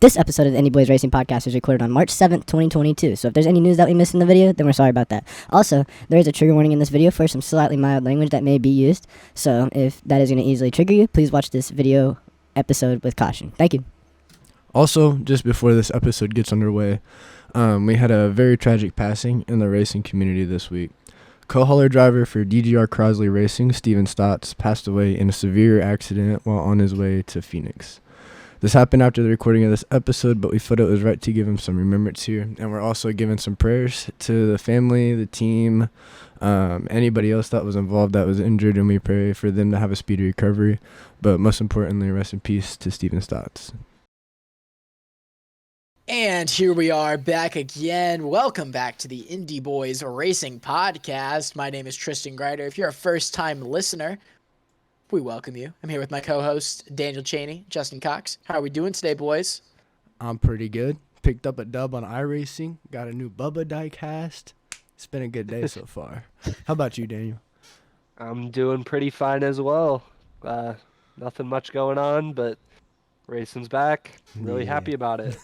This episode of the Indy Boys Racing Podcast was recorded on March 7th, 2022. So if there's any news that we missed in the video, then we're sorry about that. Also, there is a trigger warning in this video for some slightly mild language that may be used. So if that is going to easily trigger you, please watch this video episode with caution. Thank you. Also, just before this episode gets underway, we had a very tragic passing in the racing community this week. Co-hauler driver for DGR Crosley Racing, Steven Stotts, passed away in a severe accident while on his way to Phoenix. This happened after the recording of this episode, but we felt it was right to give him some remembrance here. And we're also giving some prayers to the family, the team, anybody else that was involved that was injured, and we pray for them to have a speedy recovery. But most importantly, rest in peace to Steven Stotts. And here we are back again. Welcome back to the Indy Boys Racing Podcast. My name is Tristan Grider. If you're a first-time listener, we welcome you. I'm here with my co-host, Daniel Chaney, Justin Cox. How are we doing today, boys? I'm pretty good. Picked up a dub on iRacing. Got a new Bubba diecast. It's been a good day so far. How about you, Daniel? I'm doing pretty fine as well. Nothing much going on, but racing's back. Really happy about it.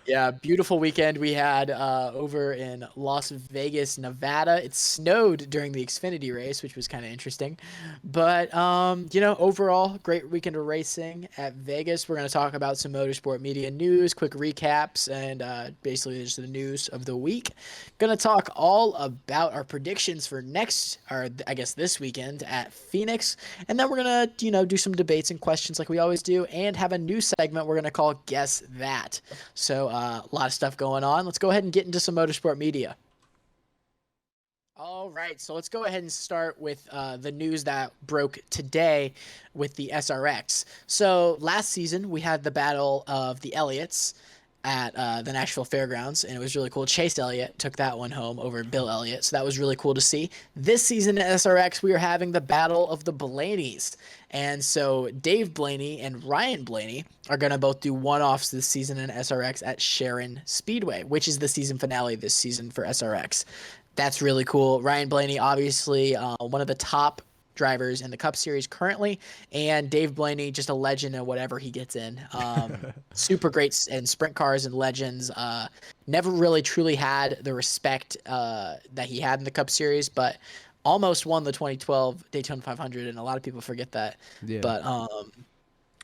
Yeah, beautiful weekend we had over in Las Vegas, Nevada. It snowed during the Xfinity race, which was kind of interesting. But, overall, great weekend of racing at Vegas. We're going to talk about some Motorsport Media news, quick recaps, and basically just the news of the week. Going to talk all about our predictions for this weekend at Phoenix. And then we're going to, do some debates and questions like we always do, and have a new segment we're going to call Guess That. So, a lot of stuff going on. Let's go ahead and get into some Motorsport Media. All right, so let's go ahead and start with the news that broke today with the SRX. So last season, we had the battle of the Elliots at the Nashville Fairgrounds, and it was really cool. Chase Elliott took that one home over Bill Elliott, so that was really cool to see. This season at SRX, we are having the battle of the Blaney's. And so Dave Blaney and Ryan Blaney are going to both do one-offs this season in SRX at Sharon Speedway, which is the season finale this season for SRX. That's really cool. Ryan Blaney, obviously one of the top drivers in the Cup Series currently, and Dave Blaney, just a legend in whatever he gets in. Super great in sprint cars and legends. Never really truly had the respect that he had in the Cup Series, but almost won the 2012 Daytona 500, and a lot of people forget that. Yeah. But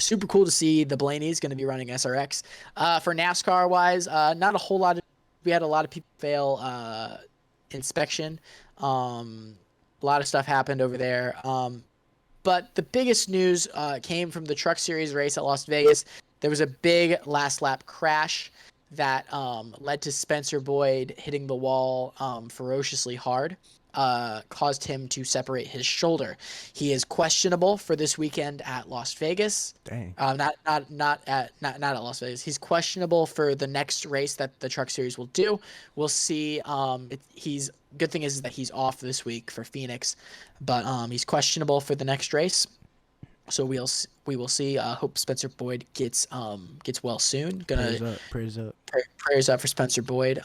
super cool to see the Blaney's going to be running SRX. For NASCAR-wise, not a whole lot. We had a lot of people fail inspection. A lot of stuff happened over there. But the biggest news came from the Truck Series race at Las Vegas. There was a big last lap crash that led to Spencer Boyd hitting the wall ferociously hard. Caused him to separate his shoulder. He is questionable for this weekend at Las Vegas. Dang. Not at Las Vegas. He's questionable for the next race that the Truck Series will do. We'll see. Good thing is that he's off this week for Phoenix, but he's questionable for the next race. So we will see. Hope Spencer Boyd gets well soon. Prayers up. Prayers up for Spencer Boyd.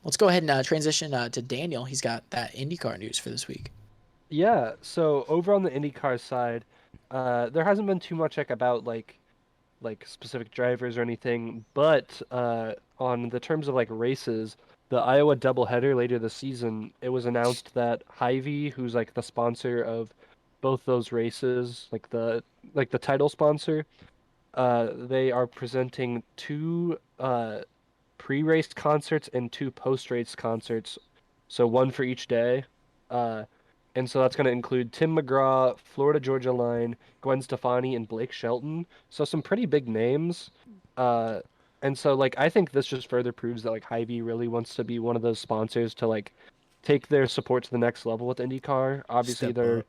Let's go ahead and transition to Daniel. He's got that IndyCar news for this week. Yeah, so over on the IndyCar side, there hasn't been too much about specific drivers or anything, but on the terms of races, the Iowa doubleheader later this season, it was announced that Hy-Vee, who's the sponsor of both those races, the title sponsor, they are presenting two pre-race concerts and two post-race concerts, so one for each day. And so that's going to include Tim McGraw, Florida Georgia Line, Gwen Stefani, and Blake Shelton. So some pretty big names. And so I think this just further proves that Hy-Vee really wants to be one of those sponsors to take their support to the next level with IndyCar. Obviously they're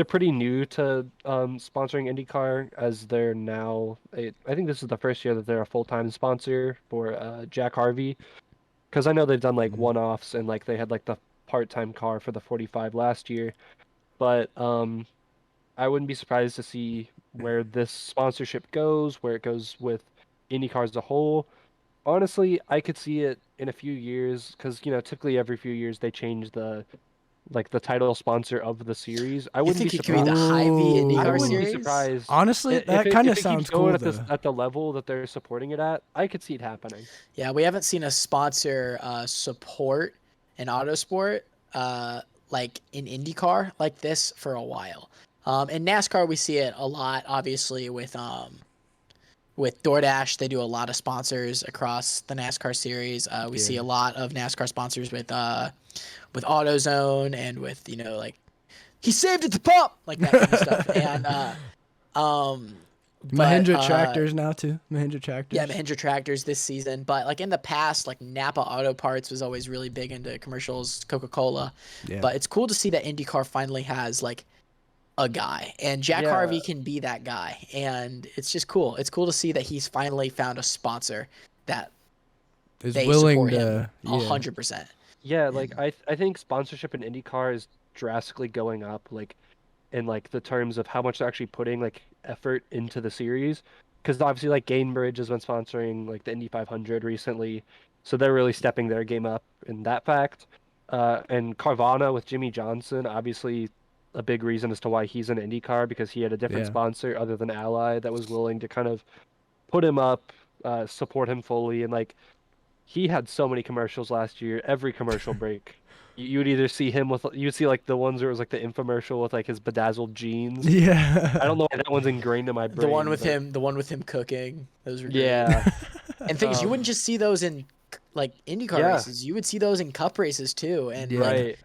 pretty new to sponsoring IndyCar, as they're now I think this is the first year that they're a full-time sponsor for Jack Harvey, because I know they've done one-offs, and they had the part-time car for the 45 last year. But I wouldn't be surprised to see where this sponsorship goes, where it goes with IndyCar as a whole. Honestly, I could see it in a few years, because typically every few years they change the like the title sponsor of the series. I You wouldn't think be it could be the surprised. Hy-Vee I IndyCar wouldn't be series? surprised. Honestly, If that it, kind if of it sounds keeps going cool at though. at the level that they're supporting it at, I could see it happening. Yeah, we haven't seen a sponsor support an autosport like in IndyCar like this for a while. In NASCAR, we see it a lot, obviously, with DoorDash. They do a lot of sponsors across the NASCAR series. We see Yeah. a lot of NASCAR sponsors with AutoZone and with, like, he saved at the pump, like that kind of stuff. And but Mahindra tractors now too. Mahindra tractors. yeah, Mahindra tractors this season. But like in the past, like Napa Auto Parts was always really big into commercials, Coca-Cola. Yeah. But it's cool to see that IndyCar finally has like a guy, and Jack Yeah. Harvey can be that guy, and it's just cool. It's cool to see that he's finally found a sponsor that is they willing support to him yeah. 100%. Yeah, like I think sponsorship in IndyCar is drastically going up, like in like the terms of how much they're actually putting like effort into the series. Because obviously, like Gainbridge has been sponsoring like the Indy 500 recently, so they're really stepping their game up in that fact. And Carvana with Jimmy Johnson, obviously, a big reason as to why he's in IndyCar because he had a different Yeah. sponsor other than Ally that was willing to kind of put him up, support him fully, and like he had so many commercials last year. Every commercial break, you would either see him with you'd see like the ones where it was like the infomercial with like his bedazzled jeans. Yeah. I don't know why that one's ingrained in my brain. The one with but him, cooking. Those were great. Yeah. And things you wouldn't just see those in like IndyCar Yeah. races. You would see those in Cup races too, and Yeah. like Right.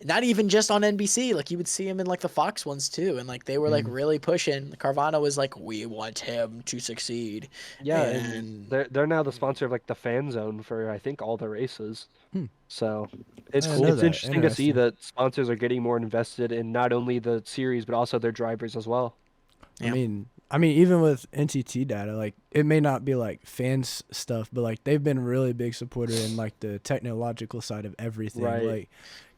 not even just on NBC. Like you would see him in like the Fox ones too, and like they were like really pushing. Carvana was like, we want him to succeed. Yeah, And and they're now the sponsor of like the fan zone for I think all the races. So it's I didn't know it's that. interesting to see Interesting. that sponsors are getting more invested in not only the series but also their drivers as well. Yeah. I mean, even with NTT data, like it may not be like fans stuff, but like they've been really big supporter in like the technological side of everything. Right. Like,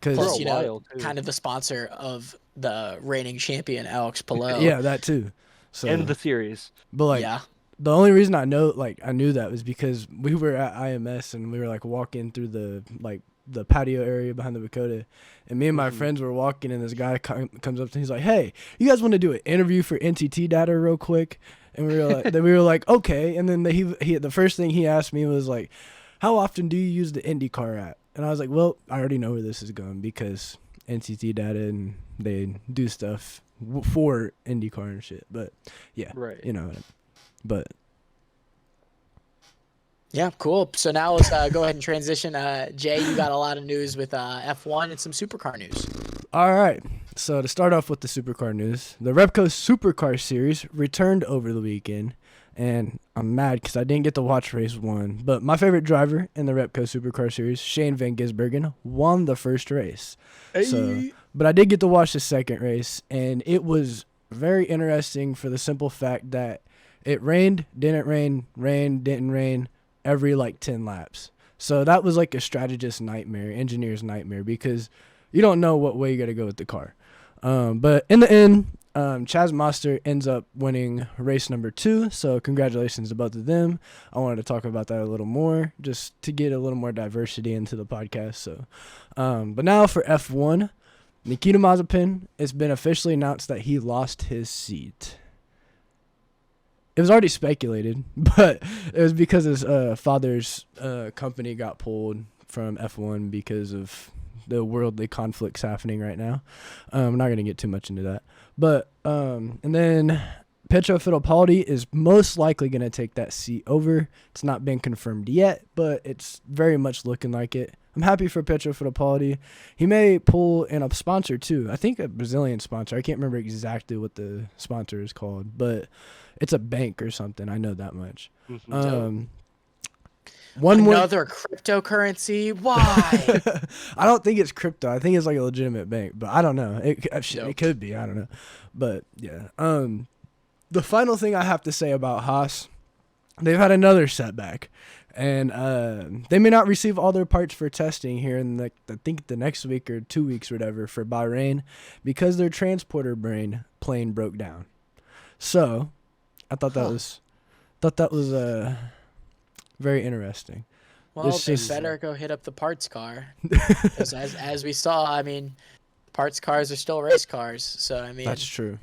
For plus, a you know, while, too. kind of the sponsor of the reigning champion Alex Palou. yeah, that too. So, And the series. but like yeah. the only reason I knew that was because we were at IMS and we were like walking through the patio area behind the Dakota, and me and my friends were walking, and this guy comes up and he's like, "Hey, you guys want to do an interview for NTT data real quick?" And we were like, okay. And then he the first thing he asked me was like, "How often do you use the IndyCar app?" And I was like, "Well, I already know where this is going because NTT data and they do stuff for IndyCar and shit." But yeah, Right. you know, but. Yeah, cool. So now let's go ahead and transition. Jay, you got a lot of news with F1 and some supercar news. All right. So to start off with the supercar news, the Repco Supercar Series returned over the weekend, and I'm mad because I didn't get to watch race 1. But my favorite driver in the Repco Supercar Series, Shane Van Gisbergen, won the first race. But I did get to watch the second race, and it was very interesting for the simple fact that it rained, didn't rain, rained, didn't rain every like 10 laps. So that was like a strategist's nightmare, engineer's nightmare, because you don't know what way you got to go with the car. But in the end, Chaz Master ends up winning race number 2. So congratulations to both of them. I wanted to talk about that a little more just to get a little more diversity into the podcast. So, but now for F1, Nikita Mazepin, it's been officially announced that he lost his seat. It was already speculated, but it was because his father's company got pulled from F1 because of the worldly conflicts happening right now. I'm not going to get too much into that. But, and then Pietro Fittipaldi is most likely going to take that seat over. It's not been confirmed yet, but it's very much looking like it. I'm happy for Pietro Fittipaldi. He may pull in a sponsor too. I think a Brazilian sponsor. I can't remember exactly what the sponsor is called, but it's a bank or something. I know that much. Another cryptocurrency? Why? I don't think it's crypto. I think it's like a legitimate bank, but I don't know. It could be. I don't know. But yeah. The final thing I have to say about Haas, they've had another setback, and they may not receive all their parts for testing here in I think the next week or 2 weeks or whatever for Bahrain, because their transporter plane broke down. So, I thought that was very interesting. Well, It's they just- better go hit up the parts car. Because as we saw, I mean, parts cars are still race cars. So I mean, That's true.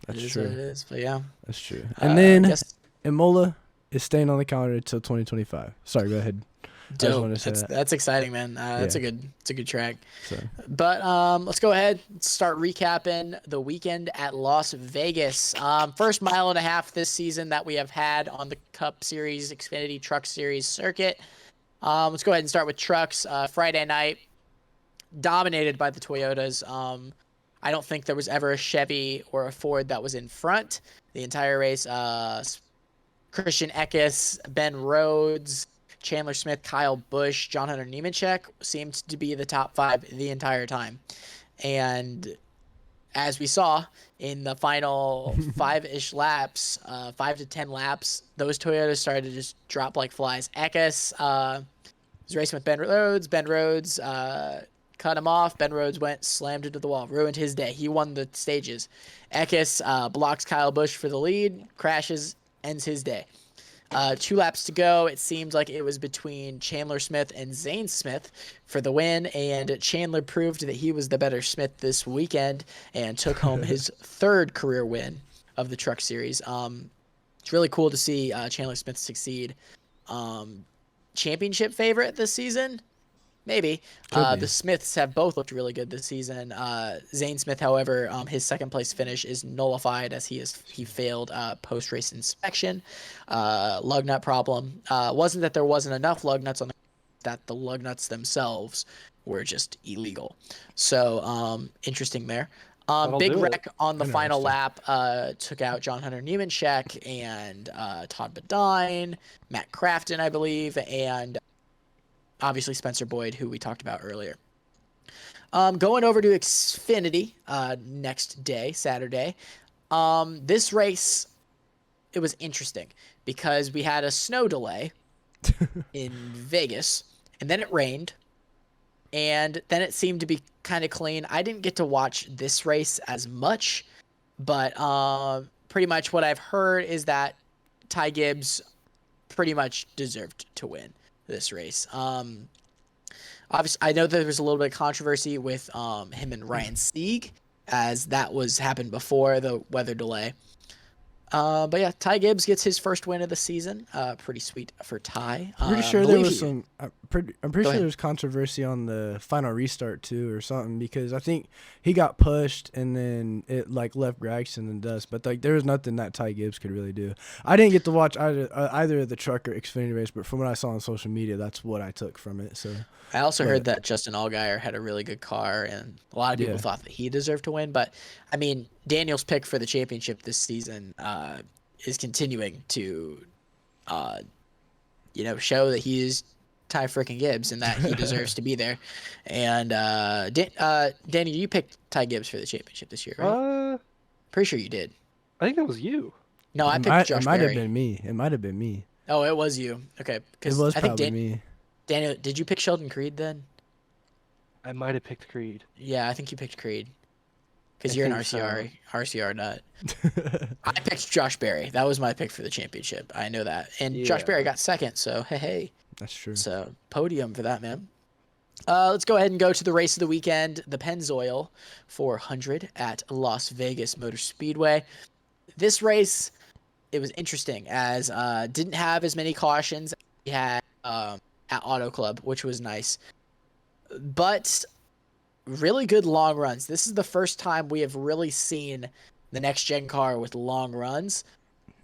That's it is true. what it is. But yeah, That's true. And then guess, Imola is staying on the calendar until 2025. Sorry, go ahead. I just dope. wanted to say that. That's exciting, man. That's Yeah. it's a good track. So, But let's go ahead and start recapping the weekend at Las Vegas. First mile and a half this season that we have had on the Cup Series, Xfinity Truck Series circuit. Let's go ahead and start with trucks. Friday night, dominated by the Toyotas. I don't think there was ever a Chevy or a Ford that was in front the entire race. Christian Eckes, Ben Rhodes, Chandler Smith, Kyle Busch, John Hunter Nemechek seemed to be the top 5 the entire time. And as we saw in the final 5-ish laps, 5 to 10 laps, those Toyotas started to just drop like flies. Eckes was racing with Ben Rhodes. Ben Rhodes cut him off. Ben Rhodes slammed into the wall, ruined his day. He won the stages. Eckes blocks Kyle Busch for the lead, crashes, ends his day. 2 laps to go. It seemed like it was between Chandler Smith and Zane Smith for the win, and Chandler proved that he was the better Smith this weekend and took home his 3rd career win of the Truck Series. It's really cool to see Chandler Smith succeed. Championship favorite this season? Maybe. The Smiths have both looked really good this season. Zane Smith, however, his 2nd place finish is nullified as he failed post-race inspection. Lug nut problem. Wasn't that there wasn't enough lug nuts on that the lug nuts themselves were just illegal. So interesting there. Big wreck on the final lap took out John Hunter Nemechek and Todd Bodine, Matt Crafton, I believe, and obviously Spencer Boyd, who we talked about earlier. Going over to Xfinity next day, Saturday. This race, it was interesting because we had a snow delay in Vegas, and then it rained, and then it seemed to be kind of clean. I didn't get to watch this race as much, but pretty much what I've heard is that Ty Gibbs pretty much deserved to win this race. Obviously, I know there was a little bit of controversy with him and Ryan Sieg, as that happened before the weather delay. But yeah, Ty Gibbs gets his first win of the season. Pretty sweet for Ty. pretty sure there was some. I'm pretty sure there was controversy on the final restart too, or something, because I think he got pushed and then it like left Gregson in dust. But like there was nothing that Ty Gibbs could really do. I didn't get to watch either of the truck or Xfinity race, but from what I saw on social media, that's what I took from it. So I also heard that Justin Allgaier had a really good car, and a lot of people thought that he deserved to win. But I mean, Daniel's pick for the championship this season is continuing to, show that he is Ty freaking Gibbs and that he deserves to be there. And Danny, you picked Ty Gibbs for the championship this year, right? Pretty sure you did. I think that was you. No, I picked Josh Berry. It might have been me. Oh, it was you. Okay, It was probably me. Daniel, did you pick Sheldon Creed then? I might have picked Creed. Yeah, I think you picked Creed. Because you're an RCR nut. I picked Josh Berry. That was my pick for the championship. I know that. And Josh Berry got 2nd, so hey. That's true. So podium for that, man. Let's go ahead and go to the race of the weekend, the Pennzoil 400 at Las Vegas Motor Speedway. This race, it was interesting as didn't have as many cautions as we had at Auto Club, which was nice. But really good long runs. This is the first time we have really seen the next gen car with long runs,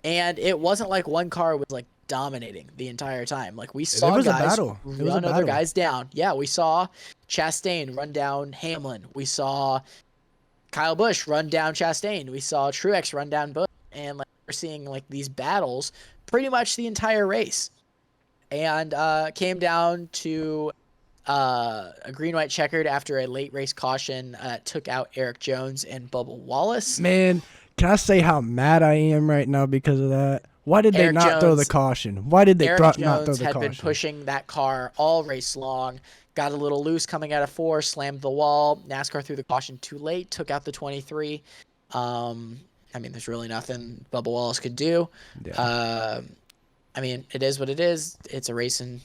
and it wasn't like one car was like dominating the entire time. Like we saw guys run other guys down. Yeah, we saw Chastain run down Hamlin. We saw Kyle Busch run down Chastain. We saw Truex run down Busch, and like we're seeing like these battles pretty much the entire race, and came down to a green-white checkered after a late race caution took out Eric Jones and Bubba Wallace. Man, can I say how mad I am right now because of that? Why did they not throw the caution? Why did they not throw the caution? Eric Jones had been pushing that car all race long, got a little loose coming out of 4, slammed the wall. NASCAR threw the caution too late, took out the 23. I mean, there's really nothing Bubba Wallace could do. Yeah. I mean, it is what it is. It's a racing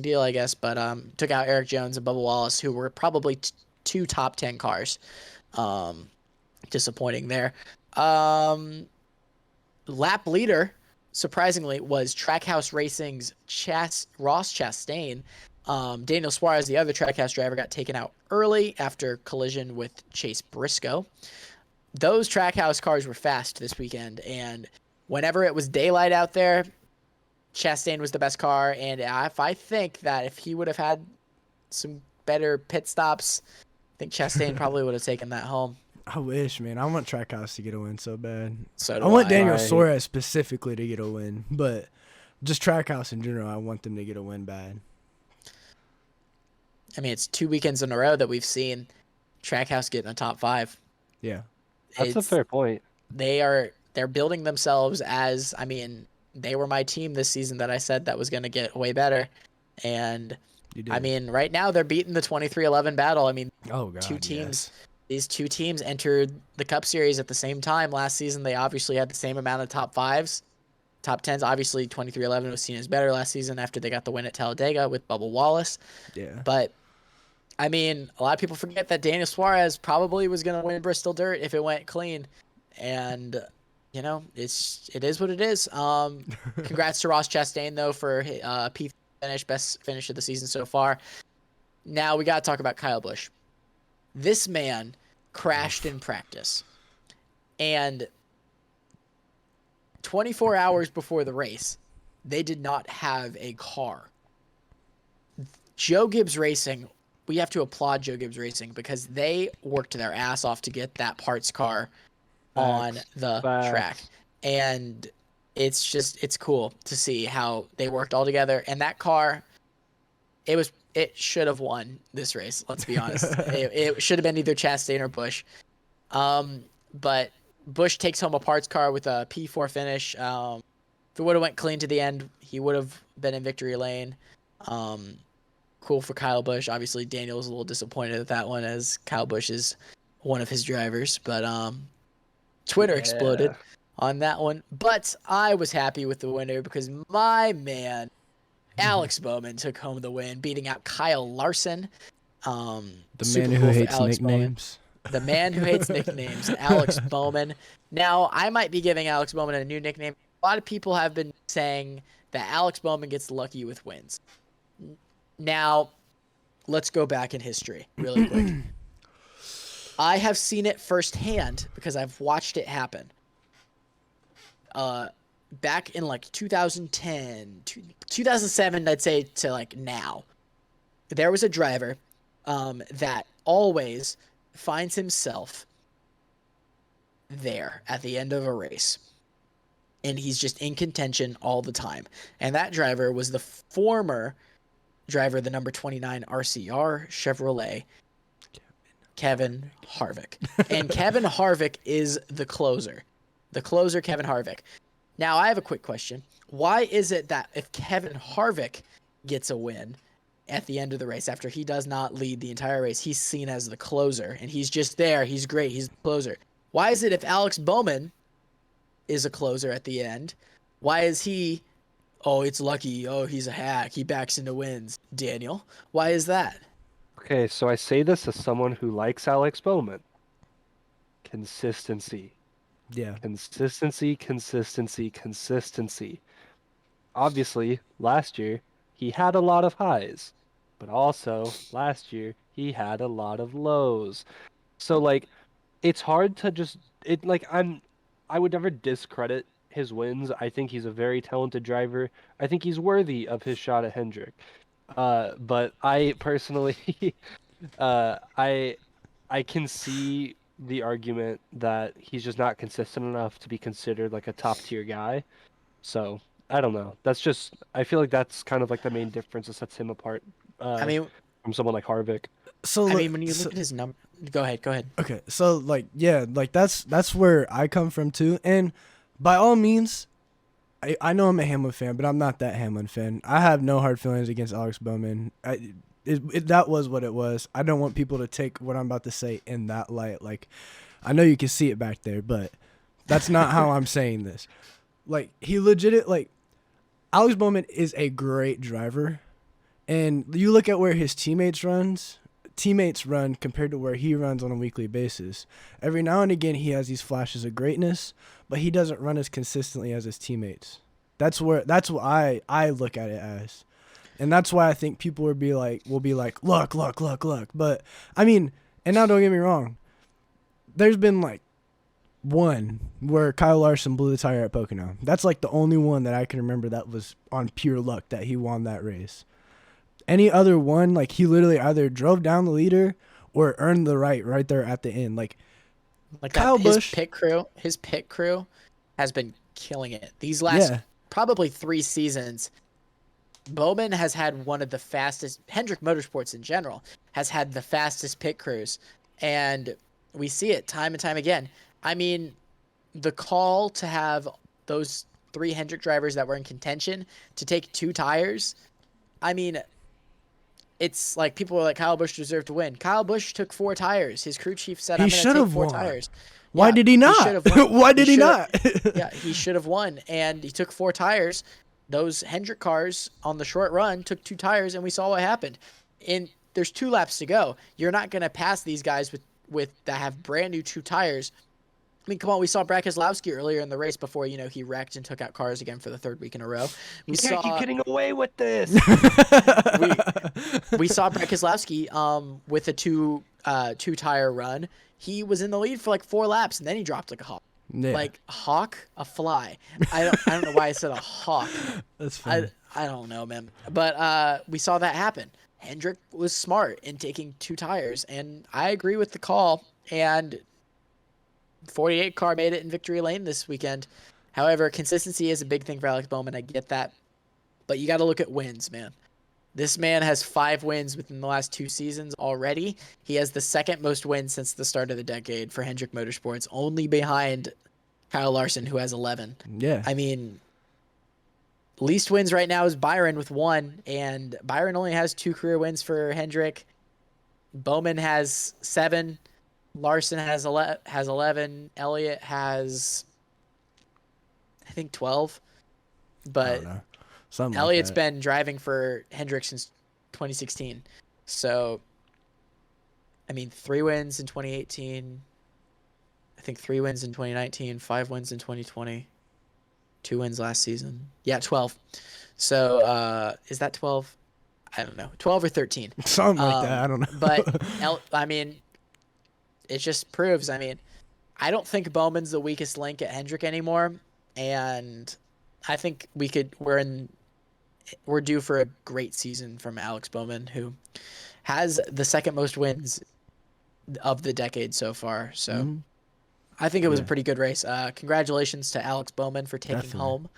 deal, I guess. But took out Eric Jones and Bubba Wallace, who were probably 2 top 10 cars Disappointing there. Lap leader, surprisingly, was Trackhouse Racing's Ross Chastain. Daniel Suarez, the other Trackhouse driver, got taken out early after collision with Chase Briscoe. Those Trackhouse cars were fast this weekend, and whenever it was daylight out there, Chastain was the best car. And I think that if he would have had some better pit stops, I think Chastain probably would have taken that home. I wish, man. I want Trackhouse to get a win so bad. So do I want Daniel Right. Suarez specifically to get a win, but just Trackhouse in general, I want them to get a win bad. I mean, it's 2 weekends in a row that we've seen Trackhouse get in the top 5. Yeah. That's a fair point. They're building themselves as, I mean, they were my team this season that I said that was going to get way better. And You did. I mean, right now they're beating the 23-11 battle. I mean, oh god. two teams. Yes. These two teams entered the Cup Series at the same time. Last season, they obviously had the same amount of top 5s. Top 10s, obviously 23-11 was seen as better last season after they got the win at Talladega with Bubba Wallace. Yeah. But, I mean, a lot of people forget that Daniel Suarez probably was going to win Bristol Dirt if it went clean. And, you know, it is what it is. Congrats to Ross Chastain, though, for P finish, best finish of the season so far. Now we got to talk about Kyle Busch. This man crashed in practice. And 24 hours before the race, they did not have a car. Joe Gibbs Racing, we have to applaud Joe Gibbs Racing because they worked their ass off to get that parts car on the track. And it's cool to see how they worked all together. And that car, it should have won this race, let's be honest. It should have been either Chastain or Busch. But Busch takes home a parts car with a P4 finish. If it would have went clean to the end, he would have been in victory lane. Cool for Kyle Busch. Obviously, Daniel was a little disappointed at that one as Kyle Busch is one of his drivers. But Twitter exploded on that one. But I was happy with the winner because my man, Alex Bowman, took home the win, beating out Kyle Larson. The Super man who cool for hates Alex nicknames. Bowman. The man who hates nicknames, Alex Bowman. Now, I might be giving Alex Bowman a new nickname. A lot of people have been saying that Alex Bowman gets lucky with wins. Now, let's go back in history really quick. I have seen it firsthand because I've watched it happen. Back in like 2010, 2007, I'd say to like now, there was a driver that always finds himself there at the end of a race. And he's just in contention all the time. And that driver was the former driver of the number 29 RCR Chevrolet, Kevin Harvick. And Kevin Harvick is the closer. The closer, Kevin Harvick. Now, I have a quick question. Why is it that if Kevin Harvick gets a win at the end of the race, after he does not lead the entire race, he's seen as the closer, and he's just there, he's great, he's the closer. Why is it if Alex Bowman is a closer at the end, why is he, oh, it's lucky, oh, he's a hack, he backs into wins? Daniel, why is that? Okay, so I say this as someone who likes Alex Bowman. Consistency. Yeah. Consistency. Obviously, last year, he had a lot of highs. But also, last year, he had a lot of lows. So, like, it's hard to just... I would never discredit his wins. I think he's a very talented driver. I think he's worthy of his shot at Hendrick. But I personally... I can see the argument that he's just not consistent enough to be considered like a top tier guy. So I don't know. That's just, I feel like that's kind of like the main difference that sets him apart. I mean, from someone like Harvick. So I mean, when you look at his number, go ahead. Okay, so like yeah, like that's where I come from too. And by all means, I know I'm a Hamlin fan, but I'm not that Hamlin fan. I have no hard feelings against Alex Bowman. That was what it was. I don't want people to take what I'm about to say in that light. Like, I know you can see it back there, but that's not how I'm saying this. Like, Alex Bowman is a great driver, and you look at where his teammates teammates run compared to where he runs on a weekly basis. Every now and again he has these flashes of greatness, but he doesn't run as consistently as his teammates. That's what I look at it as. And that's why I think people will be like, look. But I mean, and now don't get me wrong, there's been like one where Kyle Larson blew the tire at Pocono. That's like the only one that I can remember that was on pure luck that he won that race. Any other one, like he literally either drove down the leader or earned the right there at the end. Like Kyle Busch, his pit crew has been killing it these last probably 3 seasons. Bowman has had one of the fastest. Hendrick Motorsports in general has had the fastest pit crews, and we see it time and time again. I mean, the call to have those 3 Hendrick drivers that were in contention to take 2 tires, I mean, it's like people were like, Kyle Busch deserved to win. Kyle Busch took 4 tires. His crew chief said, I'm going to take 4 tires. Why did he not? Why did he not? Yeah, he should have won, and he took 4 tires. Those Hendrick cars on the short run took 2 tires, and we saw what happened. And there's 2 laps to go. You're not going to pass these guys with that have brand new 2 tires. I mean, come on, we saw Brad Keselowski earlier in the race before, he wrecked and took out cars again for the 3rd week in a row. We can't keep getting away with this. we saw Brad Keselowski with a 2-tire run. He was in the lead for like 4 laps, and then he dropped like a hawk. Yeah. Like a fly. I don't know why I said a hawk. That's funny. I don't know, man. But we saw that happen. Hendrick was smart in taking 2 tires, and I agree with the call. And 48 car made it in victory lane this weekend. However, consistency is a big thing for Alex Bowman. I get that. But you got to look at wins, man. This man has 5 wins within the last 2 seasons already. He has the 2nd most wins since the start of the decade for Hendrick Motorsports, only behind Kyle Larson, who has 11. Yeah. I mean, least wins right now is Byron with 1, and Byron only has 2 career wins for Hendrick. Bowman has 7. Larson has 11. Elliott has, I think, 12. But Elliott's been driving for Hendrick since 2016. So, I mean, 3 wins in 2018. I think 3 wins in 2019, 5 wins in 2020, 2 wins last season. Yeah, 12. So, is that 12? I don't know. 12 or 13. Something like that. I don't know. But, I mean, it just proves, I don't think Bowman's the weakest link at Hendrick anymore. And I think we're due for a great season from Alex Bowman, who has the 2nd most wins of the decade so far. So I think it was a pretty good race. Congratulations to Alex Bowman for taking home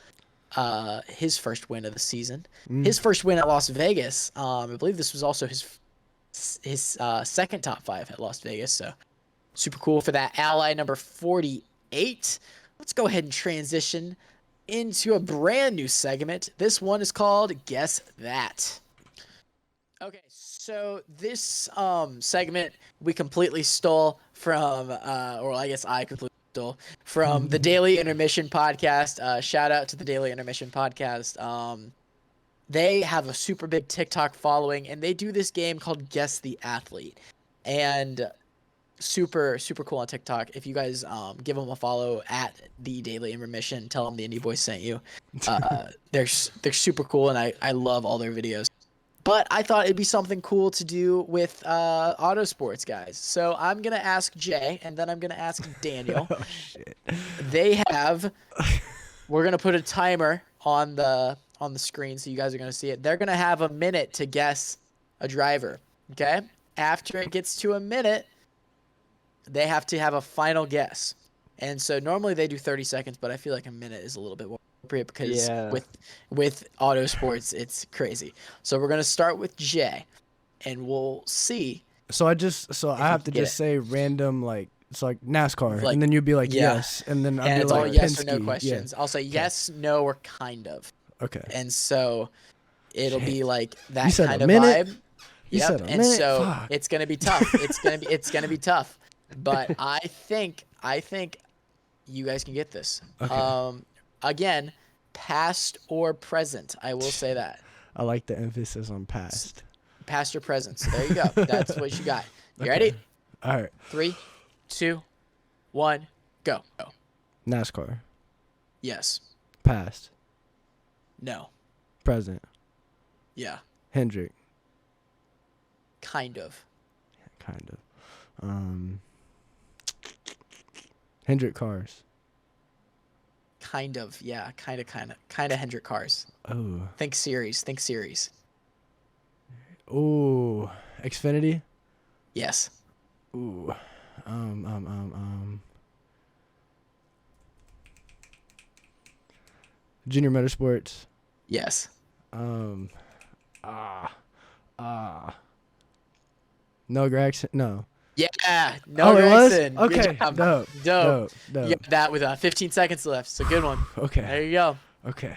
his first win of the season. His first win at Las Vegas. I believe this was also his 2nd top 5 at Las Vegas. So super cool for that. Ally number 48. Let's go ahead and transition into a brand new segment. This one is called Guess That. Okay, so this segment we completely stole from, or I guess I completely stole from the Daily Intermission podcast. Shout out to the Daily Intermission podcast. They have a super big TikTok following, and they do this game called Guess the Athlete. And super cool on TikTok. If you guys give them a follow at the Daily Intermission, tell them the Indy Boys sent you. They're super cool, and I love all their videos. But I thought it'd be something cool to do with Autosports guys. So I'm gonna ask Jay, and then I'm gonna ask Daniel. Oh, shit. We're gonna put a timer on the screen, so you guys are gonna see it. They're gonna have a minute to guess a driver. Okay. After it gets to a minute, they have to have a final guess. And so normally they do 30 seconds, but I feel like a minute is a little bit more appropriate because with Autosports, it's crazy. So we're going to start with Jay, and we'll see. So I have to just say random, like, it's like NASCAR, and then you'd be like, yes. And then I'd be it's like, all yes Penske. or no questions. Yeah. I'll say yes, no, or kind of. Okay. And so it'll be like that you said kind a of minute? Vibe. You said a and minute? So Fuck. it's going to be tough. It's going to be tough. But I think you guys can get this. Okay. Again, past or present. I will say that. I like the emphasis on past. past or present. So there you go. That's what you got. You Okay. ready? All right. 3, 2, 1, go. NASCAR. Yes. Past. No. Present. Yeah. Hendrick. Kind of. Kind of. Hendrick cars. Kind of. Yeah. Kind of Hendrick cars. Oh. Think series. Ooh. Xfinity. Yes. Ooh. Junior Motorsports. Yes. No Gregson. No. Yeah. No, it was? Gregson. Good Okay. job. Dope. You got that with 15 seconds left. So good one. Okay. There you go. Okay.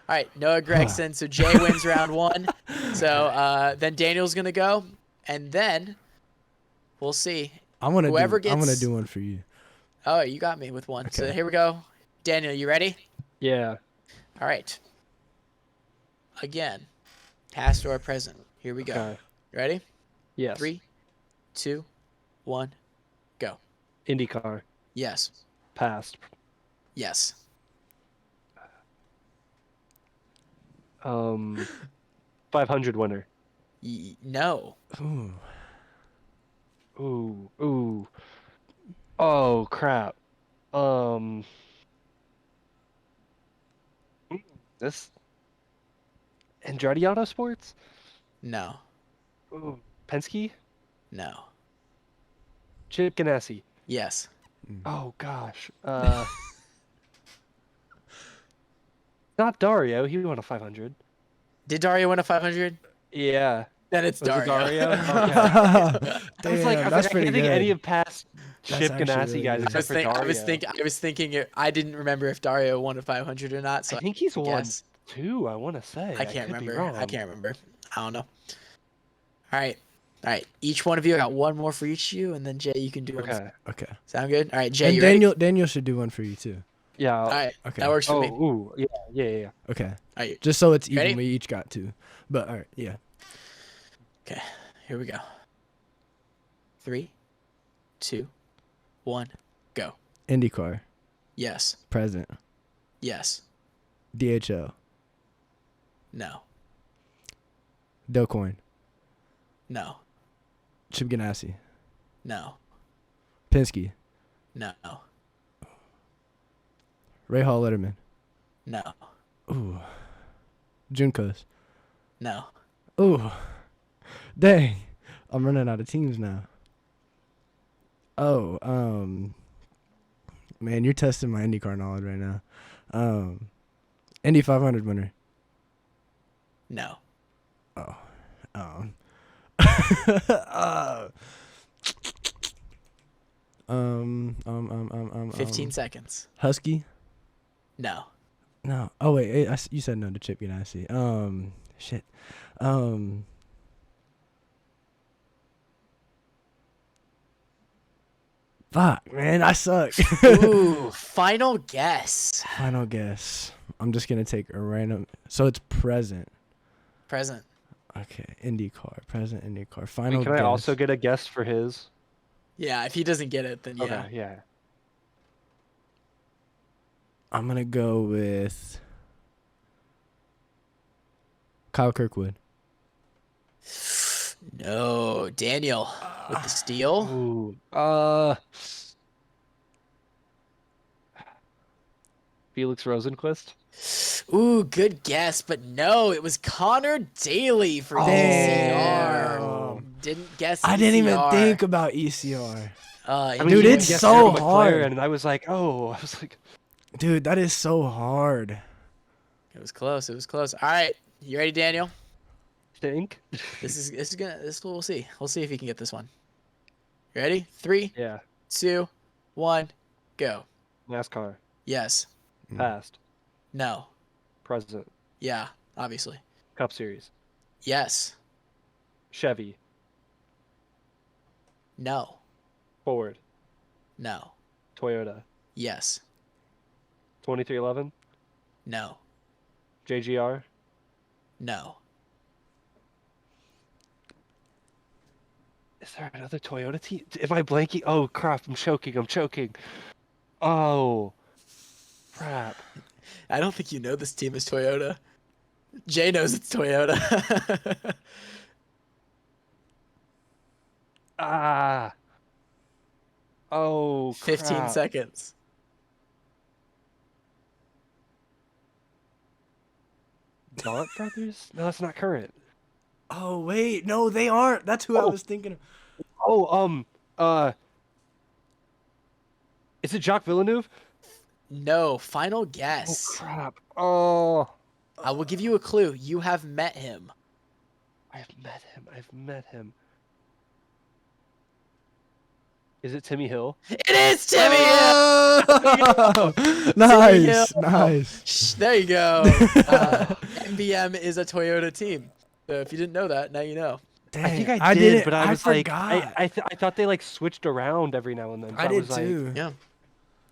All right, Noah Gregson. So Jay wins round 1. So then Daniel's gonna go, and then we'll see. I'm gonna Whoever do one for you. Oh, you got me with one. So Okay. here we go. Daniel, you ready? Yeah. All right. Again, past or present. Here we go. Okay. Ready? Yes. 3, 2, 1, go. IndyCar. Yes. Past. Yes. 500 winner. No. Ooh. Ooh. Oh crap. This Andretti Autosports? No. Ooh. Penske? No. Chip Ganassi. Yes. Oh gosh. Not Dario. He won a 500. Did Dario win a 500? Yeah. Then it's Was it Dario. Okay. Damn, I that's pretty can't think good. any of past That's Chip actually Ganassi really guys good. except for Dario. I was thinking. I didn't remember if Dario won a 500 or not. So I think he's won guess. 2. I want to say. I can't could be remember. wrong. I can't remember. I don't know. All right. Each one of you, I got one more for each of you, and then Jay, you can do one. Okay. Okay. Sound good? All right, Jay, And you ready? Daniel should do one for you too. Yeah. All right. Okay. That works for me. Ooh. Yeah. Okay. All right. Just so it's even, Ready? we each got 2. But all right, yeah. Okay. Here we go. 3, 2, 1, go. IndyCar. Yes. Present. Yes. DHL. No. Docoin. No. Chip Ganassi. No. Penske. No. Ray Hall Letterman. No. Ooh. Juncos. No. Ooh. Dang. I'm running out of teams now. Oh, man, you're testing my IndyCar knowledge right now. Indy 500 winner. No. Oh. 15 seconds. Husky? No. No. Oh wait, you said no to Chip Ganassi. Shit. Fuck, man, I suck. Ooh, final guess. Final guess. I'm just gonna take a random. So it's present. Present. Okay, IndyCar. Present IndyCar. Final Wait, can guess. I also get a guess for his? Yeah, if he doesn't get it, then yeah. Okay. Yeah. I'm gonna go with Kyle Kirkwood. No, Daniel with the steal. Ooh. Felix Rosenquist. Ooh, good guess, but no, it was Connor Daly for Damn. ECR. Didn't guess. I didn't even ECR. think about ECR. I Dude, Dude, he it's guessed so Charlie hard. McLaren, and I was like, Dude, that is so hard. It was close. It was close. All right, you ready, Daniel? think. This is we'll see. We'll see if he can get this one. You ready? 3, Yeah. 2, 1, go. NASCAR. Yes. Past. No. Present. Yeah. Obviously. Cup Series. Yes. Chevy. No. Ford. No. Toyota. Yes. 2311. No. JGR. No. Is there another Toyota team? Am I blanking? Oh crap! I'm choking. Oh, crap. I don't think you know this team is Toyota. Jay knows it's Toyota. Ah. Oh, 15 crap. seconds. Daunt Brothers? No, that's not current. Oh wait, no, they aren't. That's who I Oh. was thinking of. Oh, is it Jacques Villeneuve? No, final Oh, guess. crap. Oh. I will give you a clue. You have met him. I've met him. Is it Timmy Hill? It is Timmy! Oh! Hill! Nice, nice. Shh, there you go. MBM is a Toyota team. So if you didn't know that, now you know. Dang, I think I did, didn't- but I was like, forgot. I thought they like switched around every now and then. So I did was like, too. Yeah.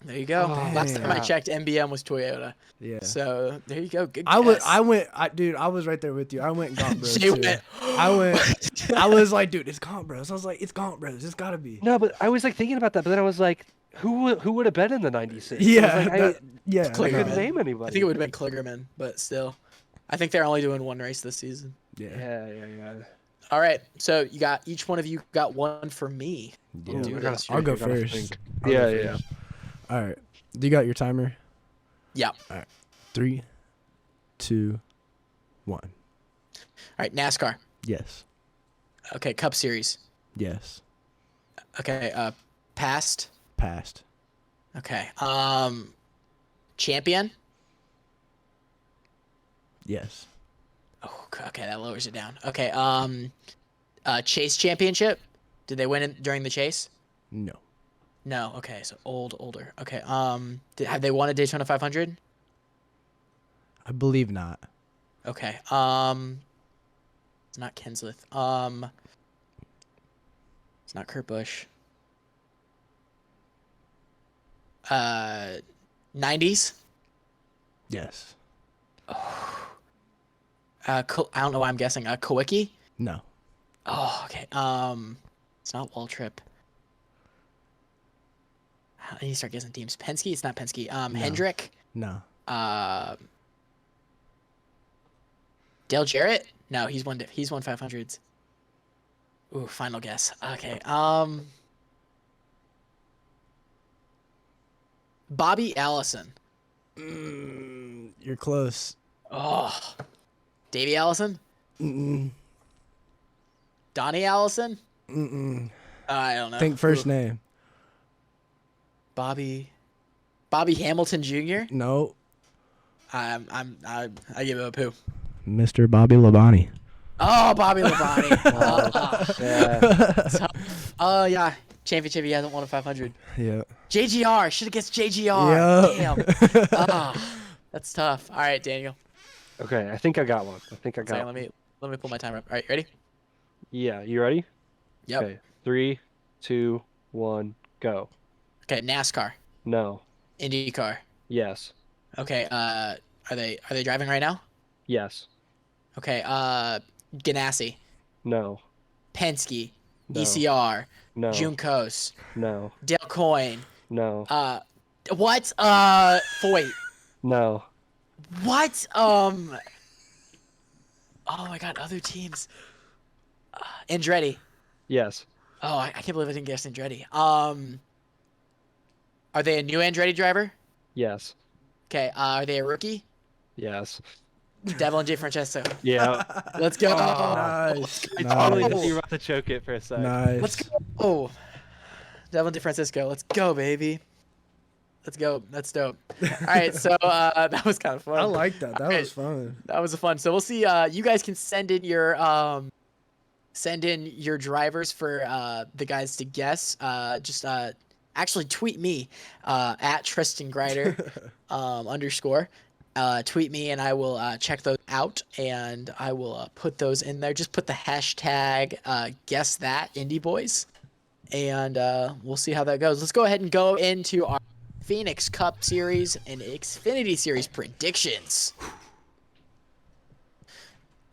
There you go. Oh, Last time I crap. checked, MBM was Toyota. Yeah. So there you go. Good I guess. dude, I was right there with you. I went Gaunt Bros Jay too. I was like, dude, it's Gaunt Bros. I was like, it's Gaunt Bros. It's gotta be. No, but I was like thinking about that, but then I was like, who would have been in the '96? Yeah, I yeah. Clear couldn't it. name I anybody. think it would have been Kligerman, but still. I think they're only doing one race this season. Yeah. Yeah. All right. So each one of you got one for me. Yeah. Do I this. I'll go I gotta first. think. I'll go Yeah. first. All right. Do you got your timer? Yeah. 3, 2, 1. All right. NASCAR. Yes. Okay. Cup Series. Yes. Okay. Past. Passed. Okay. Champion. Yes. Oh, okay. That lowers it down. Okay. Chase Championship. Did they win during the chase? No. No. Okay. So older. Okay. Have they won a Daytona 500? I believe not. Okay. It's not Kenseth. It's not Kurt Busch. 90s. Yes. I don't know why I'm guessing. Kawicki. No. Oh, okay. It's not Waltrip. I need to start guessing teams. Penske. It's not Penske. Hendrick. No. Dale Jarrett. No, he's won 500s. Ooh, final guess. Okay. Bobby Allison. You're close. Oh. Davey Allison. Mm-mm. Donnie Allison. Mm-mm. I don't know. Think first Ooh. name. Bobby Hamilton Jr. No. I give it a poo. Mr. Bobby Labonte. Oh, Bobby Labonte. Yeah. Oh yeah, championship. He hasn't won a 500. Yeah. JGR. Should have guessed JGR. Yep. Damn. That's tough. All right, Daniel. Okay, I think I got one. Second, let me pull my timer up. All right, ready? Yeah, you ready? Yep. Okay, 3, 2, 1, go. Okay, NASCAR, No. IndyCar. Yes. Okay, are they driving right now? Yes. Okay, Ganassi, No. Penske, No. ECR, No. Juncos, No. Dale Coyne. No. What? Foyt. No. What? Oh my God, other teams. Andretti. Yes. Oh, I can't believe I didn't guess Andretti. Are they a new Andretti driver? Yes. Okay. Are they a rookie? Yes. Devlin J. Francesco. Yeah. Let's go. Nice. I totally Nice. thought you were about to choke it for a sec. Nice. Let's go. Oh, Devlin DeFrancisco. Let's go, baby. Let's go. That's dope. All right, so that was kind of fun. I like that. That All right. was fun. That was fun. So we'll see. You guys can send in your drivers for the guys to guess. Just actually tweet me at Tristan Grider _. Tweet me and I will check those out and I will put those in there. Just put the hashtag guess that Indy Boys, and we'll see how that goes. Let's go ahead and go into our Phoenix Cup Series and Xfinity Series predictions.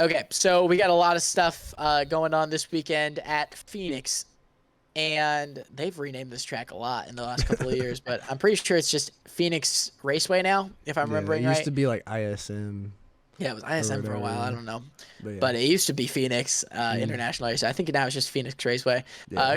Okay, so we got a lot of stuff going on this weekend at Phoenix. and they've renamed this track a lot in the last couple of years, but I'm pretty sure it's just Phoenix Raceway now, if I'm remembering it used right. to be like ISM. Yeah, it was ISM for a while. I don't know. But, But it used to be Phoenix International Raceway. I think now it's just Phoenix Raceway.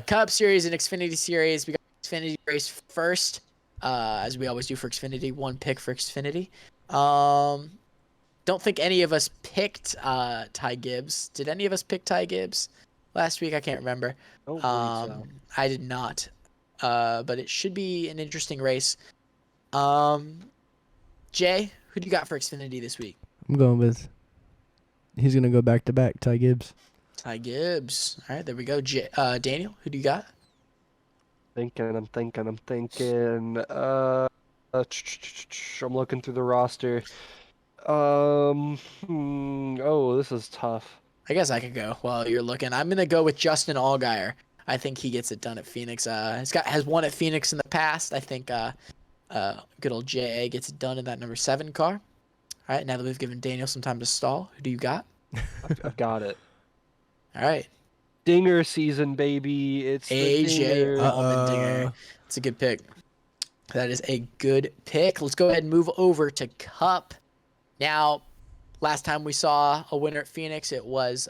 Cup Series and Xfinity Series. We got Xfinity race first, as we always do for Xfinity. One pick for Xfinity. Don't think any of us picked Ty Gibbs. Did any of us pick Ty Gibbs last week? I can't remember. Don't believe so. I did not. But it should be an interesting race. Jay, who do you got for Xfinity this week? I'm going with. He's gonna go back to back. Ty Gibbs. Ty Gibbs. All right, there we go. Daniel, who do you got? I'm looking through the roster. Oh, this is tough. I guess I could go while you're looking. I'm gonna go with Justin Allgaier. I think he gets it done at Phoenix. Has won at Phoenix in the past. I think good old JA gets it done in that number 7 car. All right, now that we've given Daniel some time to stall, who do you got? I've got it. All right. Dinger season, baby. It's AJ Allmendinger. It's a good pick. That is a good pick. Let's go ahead and move over to Cup. Now, last time we saw a winner at Phoenix, it was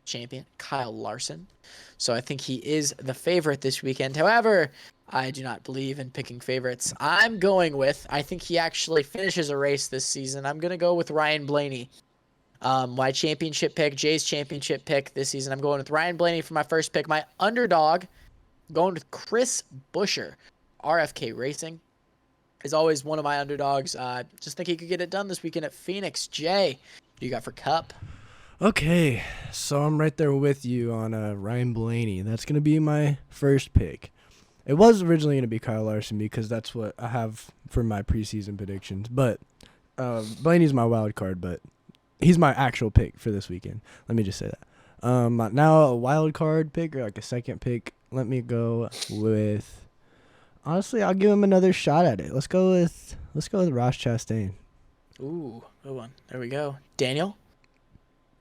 champion Kyle Larson. So I think he is the favorite this weekend. However, I do not believe in picking favorites. I think he actually finishes a race this season. I'm going to go with Ryan Blaney. My championship pick, Jay's championship pick this season. I'm going with Ryan Blaney for my first pick. My underdog, going with Chris Buescher. RFK Racing is always one of my underdogs. Just think he could get it done this weekend at Phoenix. Jay, what do you got for Cup? Okay, so I'm right there with you on Ryan Blaney. That's going to be my first pick. It was originally going to be Kyle Larson because that's what I have for my preseason predictions. But Blaney's my wild card, but he's my actual pick for this weekend. Let me just say that. Now a wild card pick or like a second pick. Let me go with. Honestly, I'll give him another shot at it. Let's go with Ross Chastain. Ooh, good one. There we go. Daniel?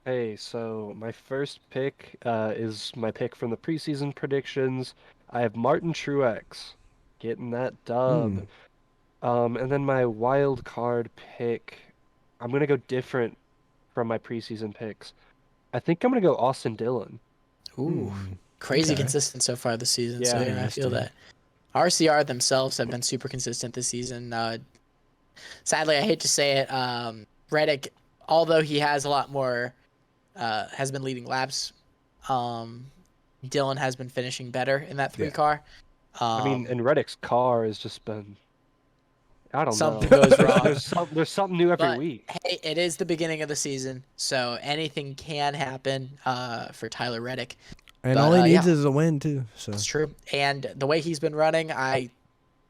Hey, so my first pick is my pick from the preseason predictions. I have Martin Truex getting that dub. And then my wild card pick, I'm going to go different from my preseason picks. I think I'm going to go Austin Dillon. Ooh, crazy consistent so far this season. Yeah, so yeah, I feel that. RCR themselves have been super consistent this season. Sadly, I hate to say it, Reddick, although he has a lot more, has been leading laps, Dillon has been finishing better in that 3 car. And Reddick's car has just been, I don't something know. Something goes wrong. There's something new every week. Hey, it is the beginning of the season, so anything can happen for Tyler Reddick. And all he needs is a win, too. So. That's true. And the way he's been running, I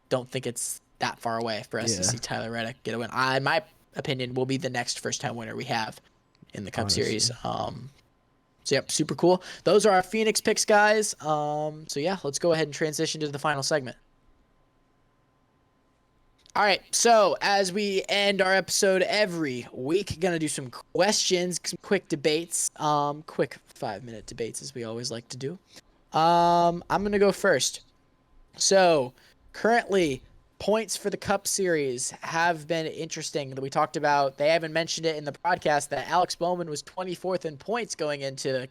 don't think it's that far away for us to see Tyler Reddick get a win. In my opinion, will be the next first-time winner we have in the Cup Series. So, yep, super cool. Those are our Phoenix picks, guys. So, yeah, let's go ahead and transition to the final segment. All right, so as we end our episode every week, going to do some questions, some quick debates, quick 5-minute debates as we always like to do. I'm going to go first. So currently, points for the Cup Series have been interesting that we talked about. They haven't mentioned it in the podcast that Alex Bowman was 24th in points going into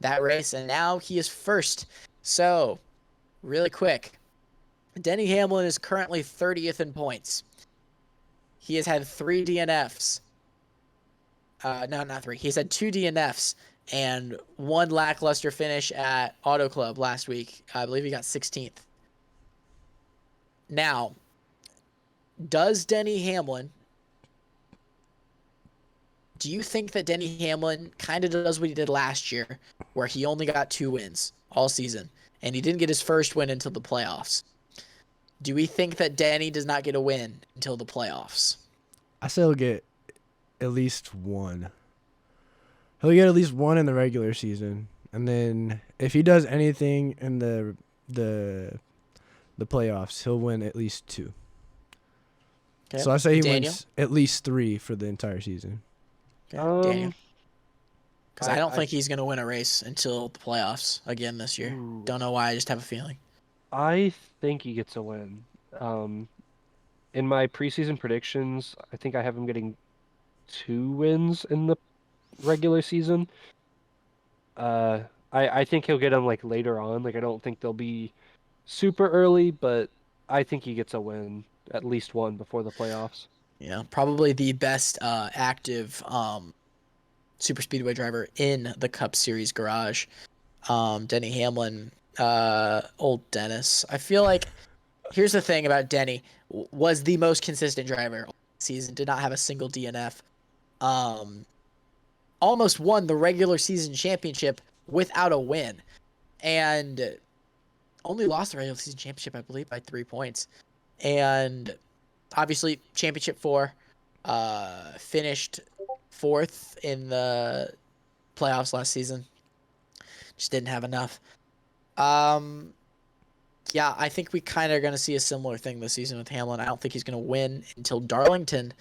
that race, and now he is first. So really quick. Denny Hamlin is currently 30th in points. He has had 3 DNFs. No, not 3. He's had 2 DNFs and 1 lackluster finish at Auto Club last week. I believe he got 16th. Now, do you think that Denny Hamlin kind of does what he did last year, where he only got 2 wins all season, and he didn't get his first win until the playoffs? Do we think that Denny does not get a win until the playoffs? I say he'll get at least 1. He'll get at least 1 in the regular season, and then if he does anything in the playoffs, he'll win at least 2. Okay. So I say he wins at least 3 for the entire season. Okay. Daniel. Because I don't think he's going to win a race until the playoffs again this year. Ooh. Don't know why. I just have a feeling. I think he gets a win. In my preseason predictions, I think I have him getting 2 wins in the regular season. I think he'll get them like later on. Like I don't think they'll be super early, but I think he gets a win, at least one before the playoffs. Yeah, probably the best active super speedway driver in the Cup Series garage. Denny Hamlin, old Dennis. I feel like here's the thing about Denny, was the most consistent driver all season, did not have a single DNF. Almost won the regular season championship without a win, and only lost the regular season championship, I believe, by 3 points. And obviously, championship 4, finished 4th in the playoffs last season. Just didn't have enough. Yeah, I think we kind of are going to see a similar thing this season with Hamlin. I don't think he's going to win until Darlington.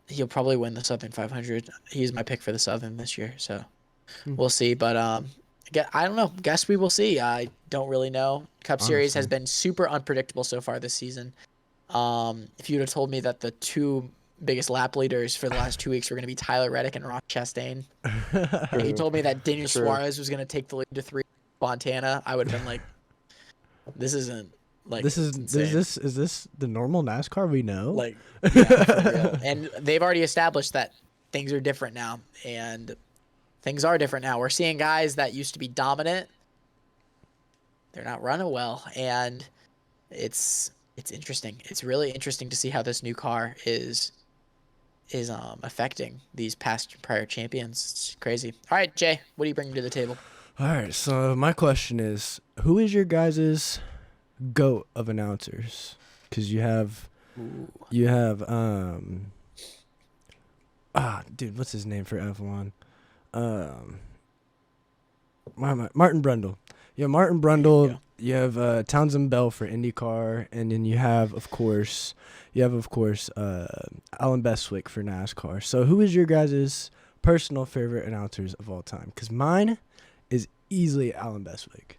He'll probably win the Southern 500. He's my pick for the Southern this year, so we'll see. But I don't know. Guess we will see. I don't really know. Cup Series has been super unpredictable so far this season. If you'd have told me that the 2 biggest lap leaders for the last 2 weeks were going to be Tyler Reddick and Ross Chastain, he told me that Daniel Suarez was going to take the lead to 3 Fontana, I would have been like, this isn't like is this the normal NASCAR we know? Like, yeah, for real. And they've already established that things are different now, and things are different now. We're seeing guys that used to be dominant, they're not running well, and it's interesting. It's really interesting to see how this new car is affecting these prior champions. It's crazy. All right, Jay, what do you bring to the table? All right, so my question is, who is your guys' GOAT of announcers? Because you have, dude, what's his name for F1? Martin Brundle. Yeah, Martin Brundle. You have Townsend Bell for IndyCar, and then you have, of course, Alan Bestwick for NASCAR. So who is your guys' personal favorite announcers of all time? Because mine is easily Alan Bestwick.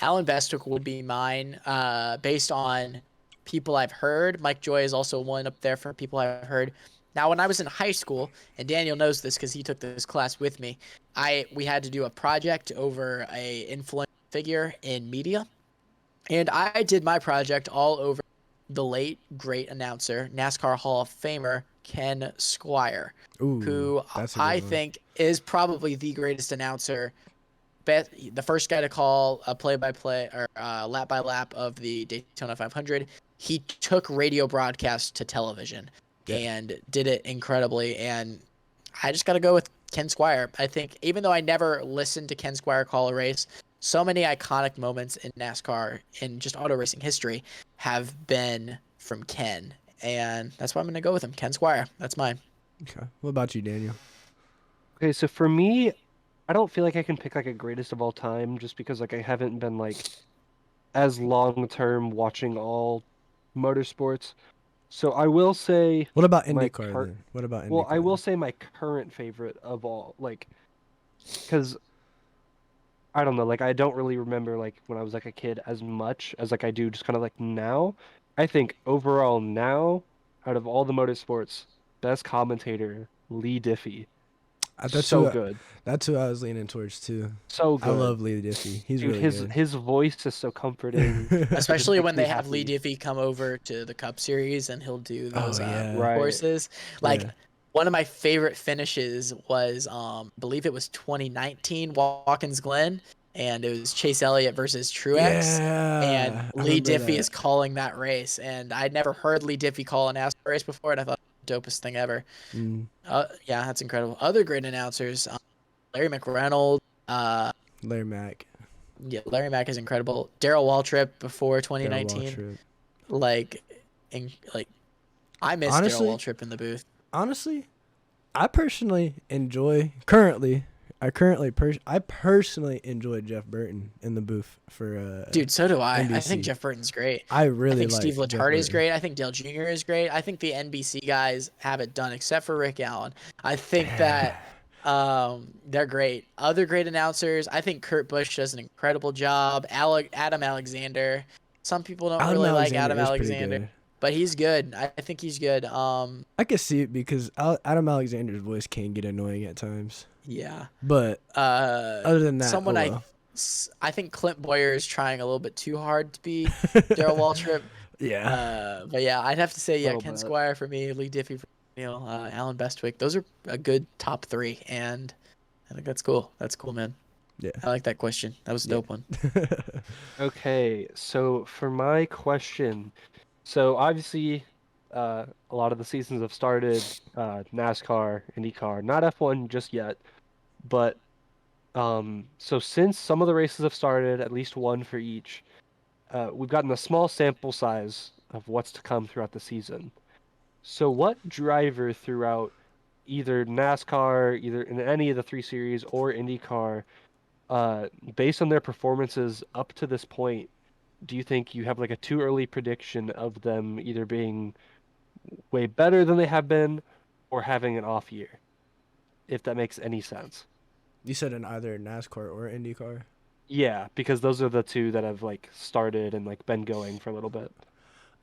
Alan Bestwick would be mine, based on people I've heard. Mike Joy is also one up there for people I've heard. Now, when I was in high school, and Daniel knows this because he took this class with me, we had to do a project over a influential figure in media, and I did my project all over the late great announcer, NASCAR Hall of Famer Ken Squire, who I think is probably the greatest announcer. The first guy to call a play-by-play or lap by lap of the Daytona 500. He took radio broadcast to television and did it incredibly. And I just got to go with Ken Squire. I think even though I never listened to Ken Squire call a race, so many iconic moments in NASCAR and just auto racing history have been from Ken. And that's why I'm going to go with him. Ken Squire. That's mine. Okay. What about you, Daniel? Okay, so for me, I don't feel like I can pick like a greatest of all time just because like I haven't been like as long term watching all motorsports. So I will say What about IndyCar then? What about IndyCar? Well, I will say my current favorite of all, like, because I don't know, like I don't really remember like when I was like a kid as much as like I do just kind of like now. I think overall now, out of all the motorsports, best commentator Lee Diffie. That's good. That's who I was leaning towards too. So good. I love Lee Diffie. He's Dude, really good. His voice is so comforting. Especially when they have Lee Diffie come over to the Cup Series and he'll do those courses. Like one of my favorite finishes was, I believe it was 2019 Watkins Glen, and it was Chase Elliott versus Truex. And Lee Diffie is calling that race, and I'd never heard Lee Diffie call an NASCAR race before, and I thought dopest thing ever. Yeah, that's incredible. Other great announcers, Larry McReynolds, Larry Mack. Yeah, Larry Mack is incredible. Darrell Waltrip before 2019. Like I miss Darrell Waltrip in the booth. Honestly, I personally enjoy currently I personally enjoyed Jeff Burton in the booth for Dude, so do I. I NBC. think Jeff Burton's great. I I really think like Steve Jeff Letarte is Burton. great. I think Dale Jr. is great. I think the NBC guys have it done, except for Rick Allen. I think that they're great. Other great announcers. I think Kurt Busch does an incredible job. Adam Alexander. Some people don't Adam really like Alexander Adam is pretty Alexander, good. but he's good. I think he's good. I can see it because Adam Alexander's voice can get annoying at times. Yeah. But other than that, Someone I think Clint Boyer is trying a little bit too hard to be Darrell Waltrip. yeah. But yeah, I'd have to say Little Ken bit. Squire for me, Lee Diffie for Neil, Alan Bestwick. Those are a good top 3, and I think that's cool. That's cool, man. Yeah. I like that question. That was a dope one. Okay, so for my question, so obviously, a lot of the seasons have started, NASCAR, IndyCar, not F1 just yet, but so since some of the races have started, at least one for each, we've gotten a small sample size of what's to come throughout the season. So what driver throughout either NASCAR, either in any of the 3 series or IndyCar, based on their performances up to this point, do you think you have like a too early prediction of them either being way better than they have been or having an off year? If that makes any sense. You said in either NASCAR or IndyCar? Yeah, because those are the 2 that have like started and like been going for a little bit.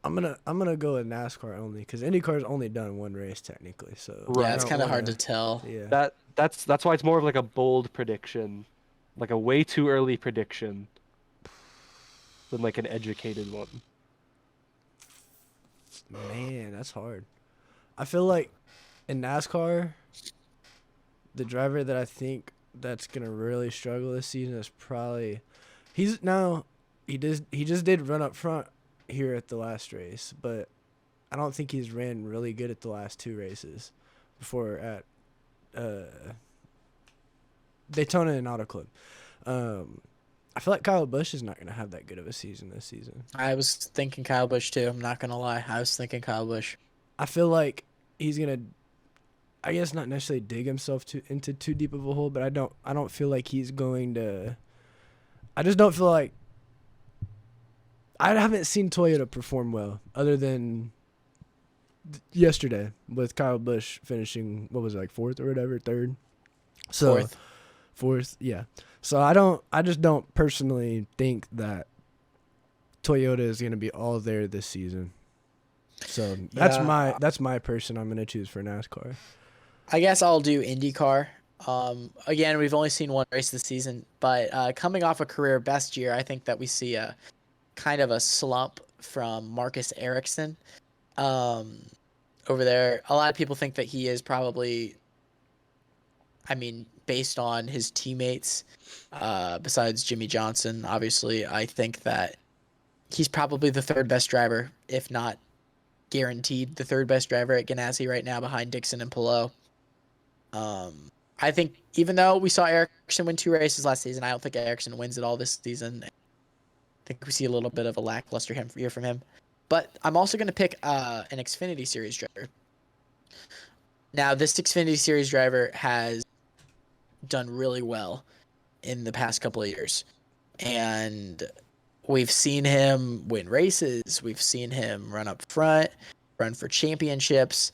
I'm gonna go with NASCAR only because IndyCar's only done one race technically. So Right. Yeah, it's kind of hard to tell. Yeah. That's why it's more of like a bold prediction, like a way too early prediction than like an educated one. Man, that's hard. I feel like in NASCAR, the driver that I think that's gonna really struggle this season is probably he just did run up front here at the last race, but I don't think he's ran really good at the last 2 races before at Daytona and Auto Club. I feel like Kyle Busch is not gonna have that good of a season this season. I was thinking Kyle Busch too. I'm not gonna lie. I was thinking Kyle Busch. I feel like he's gonna, I guess not necessarily dig himself into too deep of a hole, but I don't feel like he's going to. I just don't feel like. I haven't seen Toyota perform well other than yesterday with Kyle Busch finishing, what was it, like 4th or whatever, 3rd. So 4th, yeah. So I just don't personally think that Toyota is going to be all there this season. So that's my person I'm going to choose for NASCAR. I guess I'll do IndyCar. Again, we've only seen one race this season, but coming off a career best year, I think that we see a kind of a slump from Marcus Ericsson over there. A lot of people think that he is probably, based on his teammates, besides Jimmy Johnson, obviously, I think that he's probably the 3rd best driver, if not guaranteed the 3rd best driver at Ganassi right now, behind Dixon and Palou. I think even though we saw Ericsson win 2 races last season, I don't think Ericsson wins it all this season. I think we see a little bit of a lackluster year from him. But I'm also going to pick an Xfinity Series driver. Now, this Xfinity Series driver has done really well in the past couple of years. And we've seen him win races. We've seen him run up front, run for championships.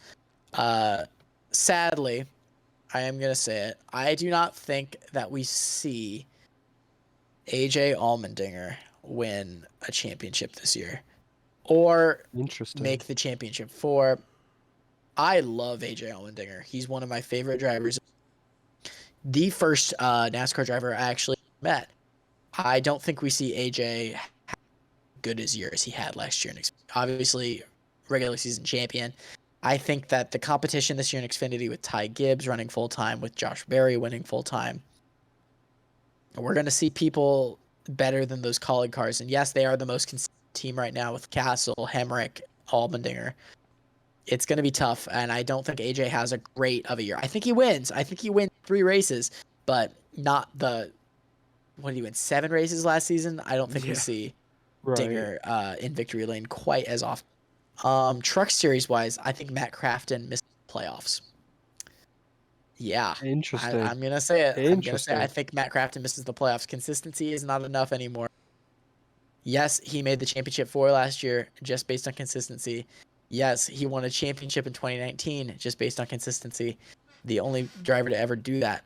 Sadly, I am going to say it, I do not think that we see AJ Allmendinger win a championship this year or Interesting. make the championship 4. I love AJ Allmendinger. He's one of my favorite drivers. The first NASCAR driver I actually met. I don't think we see AJ good as year as he had last year. Obviously, regular season champion. I think that the competition this year in Xfinity with Ty Gibbs running full-time, with Josh Berry winning full-time, we're going to see people better than those Colleague cars. And yes, they are the most consistent team right now with Castle, Hemrick, Allmendinger. It's going to be tough, and I don't think AJ has a great of a year. I think he wins. I think he wins 3 races, but not the, what did he win, 7 races last season? I don't think we see Dinger in victory lane quite as often. Truck series wise, I think Matt Crafton missed the playoffs. Yeah, Interesting. I'm gonna say it. I'm gonna say I Interesting. think Matt Crafton misses the playoffs. Consistency is not enough anymore. Yes, he made the championship 4 last year just based on consistency. Yes, he won a championship in 2019 just based on consistency. The only driver to ever do that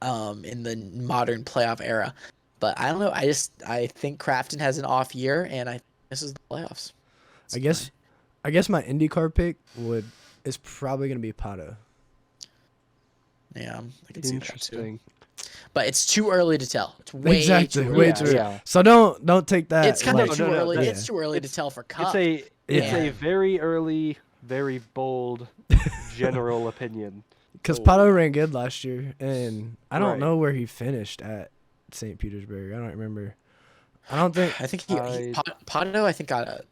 in the modern playoff era. But I don't know. I think Crafton has an off year, and I this is the playoffs. I guess my IndyCar pick is probably gonna be Pato. Yeah, I can see that too. Interesting. But it's too early to tell. It's way Exactly, too way early. too early. Yeah. So don't take that. It's kind like, of too early. yeah. It's too early to tell for Cup. It's Yeah. a very early, very bold general opinion. Because Pato ran good last year, and I don't Right. know where he finished at St. Petersburg. I don't remember. I don't think Pato, I think got a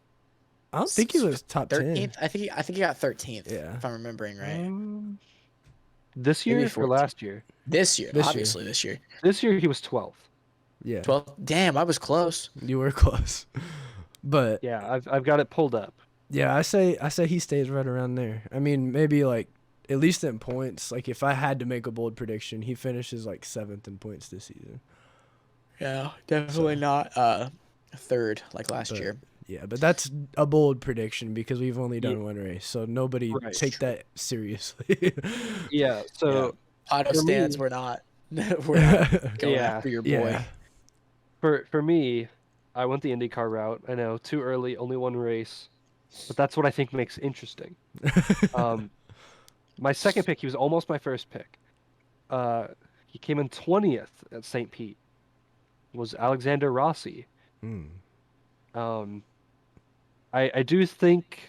I don't think he was top 13th. 10. I think he got 13th. Yeah. If I'm remembering right. This Maybe year or 14th. last year? This year, This year. obviously this year. This year he was 12th. Yeah. 12. Damn, I was close. You were close. But Yeah, I've got it pulled up. yeah, I say he stays right around there. I mean, maybe like at least in points. Like if I had to make a bold prediction, he finishes like 7th in points this season. Yeah, definitely not third like last But- year. Yeah, but that's a bold prediction because we've only done one race, so nobody Right. take that seriously. Yeah, so Pato for stands me- we're not going Yeah. after your boy. Yeah. for me, I went the IndyCar route. I know, too early, only one race, but that's what I think makes it interesting. My second pick, he was almost my first pick. He came in 20th at St. Pete. Was Alexander Rossi. I do think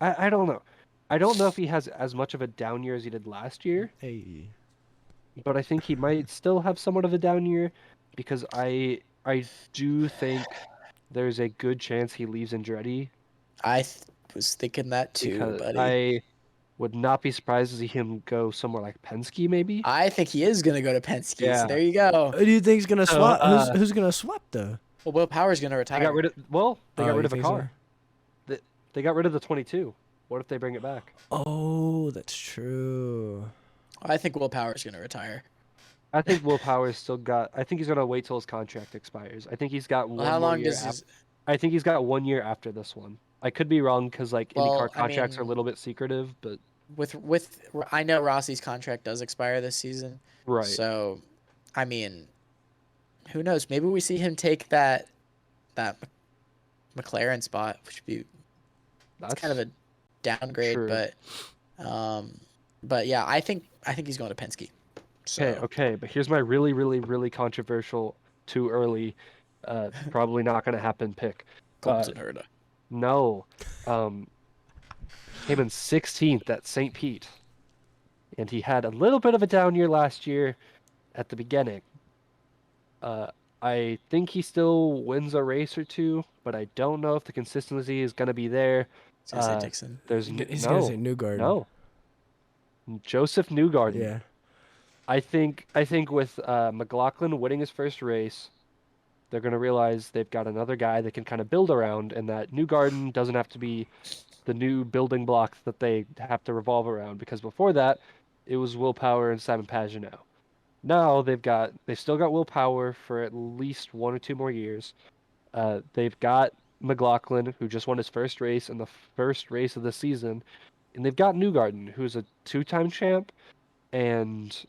I don't know. I don't know if he has as much of a down year as he did last year, Hey. but I think he might still have somewhat of a down year because I do think there's a good chance he leaves Andretti I was thinking that too, because buddy. I would not be surprised to see him go somewhere like Penske maybe. I think he is gonna go to Penske. Yeah. So there you go. Who do you think's gonna So, swap? Who's gonna swap though? Well, Will Power's gonna They retire. got rid of they got Oh, rid you of a think so? car. They got rid of the 22. What if they bring it back? Oh, that's true. I think Will Power's gonna retire. I think Will Power's still got. I think he's gonna wait till his contract expires. I think he's got one Well, how more long year. does his? I think he's got 1 year after this one. I could be wrong because like Well, IndyCar I contracts are a mean- little bit secretive, but With I know Rossi's contract does expire this season. right. So, I mean, who knows? Maybe we see him take that McLaren spot, which would be That's kind of a downgrade, true. but yeah, I think he's going to Penske. So, okay. But here's my really, really, really controversial, too early, probably not gonna happen pick. Colton Herta. No, came in 16th at St. Pete, and he had a little bit of a down year last year at the beginning. I think he still wins a race or two, but I don't know if the consistency is gonna be there. He's gonna say Dixon. There's He's no, gonna say Newgarden. no. Joseph Newgarden. Yeah. I think with McLaughlin winning his first race, they're going to realize they've got another guy they can kind of build around, and that Newgarden doesn't have to be the new building block that they have to revolve around. Because before that, it was Will Power and Simon Pagenaud. Now they've still got Will Power for at least 1 or 2 more years. They've got McLaughlin, who just won his first race in the first race of the season, and they've got Newgarden, who's a 2-time champ and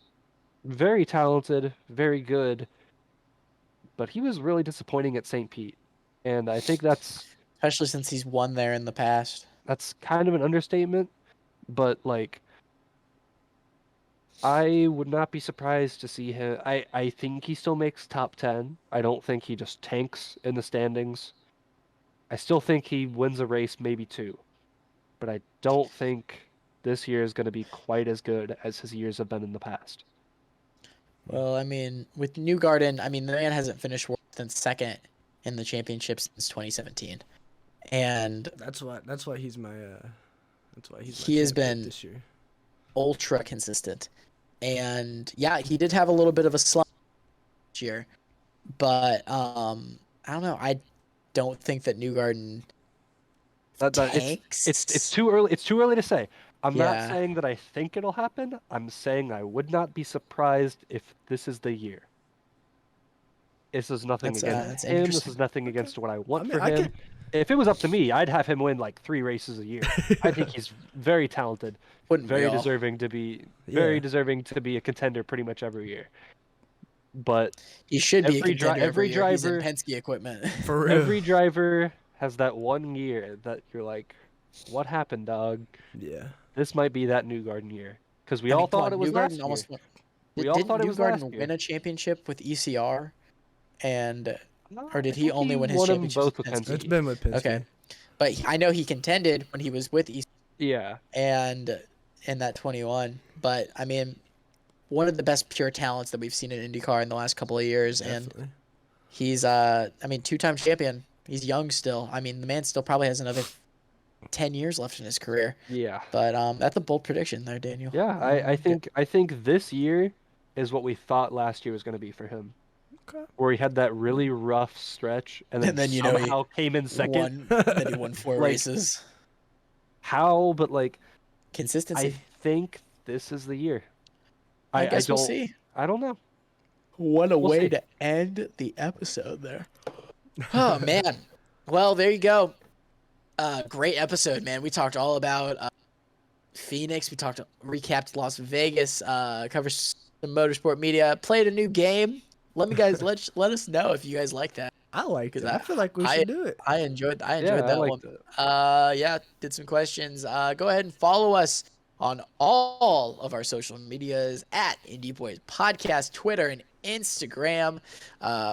very talented, very good, but he was really disappointing at St. Pete, and I think that's Especially since he's won there in the past. kind of an understatement, but like I would not be surprised to see him. I think he still makes top 10. I don't think he just tanks in the standings. I still think he wins a race, maybe 2, but I don't think this year is going to be quite as good as his years have been in the past. Well, I mean, with Newgarden, I mean, the man hasn't finished worse than second in the championship since 2017, and That's why he's my. He has champ pick been- this year. ultra consistent. And yeah, he did have a little bit of a slump this year, but I don't know. I don't think that Newgarden That tanks. it's too early. It's too early to say. I'm not Yeah. saying that I think it'll happen. I'm saying I would not be surprised if this is the year. This is nothing against That's him. This interesting. is nothing against what I want mean, for I him. can- If it was up to me, I'd have him win like 3 races a year. I think he's very talented, Wouldn't we very all? deserving to be Yeah. deserving to be a contender pretty much every year. But He should be a every contender every year. He's in driver- Penske equipment. For real. every driver has that one year that you're like, what happened, dog? Yeah. This might be that Newgarden year. Because we I all mean, come thought on, it was Newgarden last year. almost won. We all thought it was last Newgarden year. win a championship with ECR, and or did I he think only win his won them championships both with with Penske? It's been with Penske. Okay, but I know he contended when he was with ECR Yeah. and in that 21. But I mean, one of the best pure talents that we've seen in IndyCar in the last couple of years, and Definitely. he's 2-time champion. He's young still. I mean, the man still probably has another 10 years left in his career. Yeah. But that's a bold prediction there, Daniel. Yeah, I think this year is what we thought last year was going to be for him. Okay. Where he had that really rough stretch and then, And then, you know, he somehow came in second. Then he won 4 Like, races. How? But like, Consistency. I think this is the year. I guess we'll don't- see. I don't know. What a We'll way see. to end the episode there. Oh, man. Well, there you go. Great episode, man. We talked all about Phoenix. We recapped Las Vegas, covered some Motorsport Media, played a new game. Let us know if you guys like that. I like it. 'Cause I feel like we should do it. I enjoyed I that liked one. it. Did some questions. Go ahead and follow us on all of our social medias at Indy Boys Podcast, Twitter and Instagram.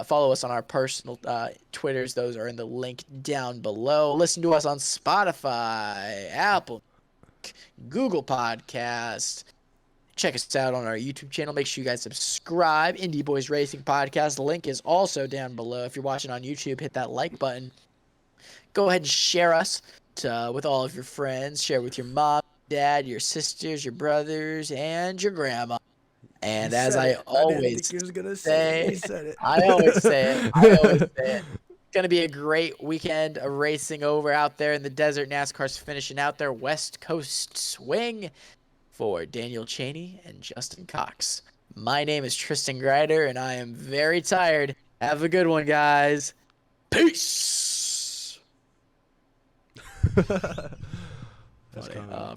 Follow us on our personal Twitters. Those are in the link down below. Listen to us on Spotify, Apple, Google Podcast. Check us out on our YouTube channel. Make sure you guys subscribe. Indy Boys Racing Podcast. The link is also down below. If you're watching on YouTube, hit that like button. Go ahead and share us with all of your friends. Share with your mom, dad, your sisters, your brothers, and your grandma. And He as said I it. always didn't think he was gonna say it. He say, said it. I always say it. It's going to be a great weekend of racing over out there in the desert. NASCAR's finishing out their West Coast swing. For Daniel Chaney and Justin Cox, my name is Tristan Grider, and I am very tired. Have a good one, guys. Peace. That's Funny. comedy. Bro.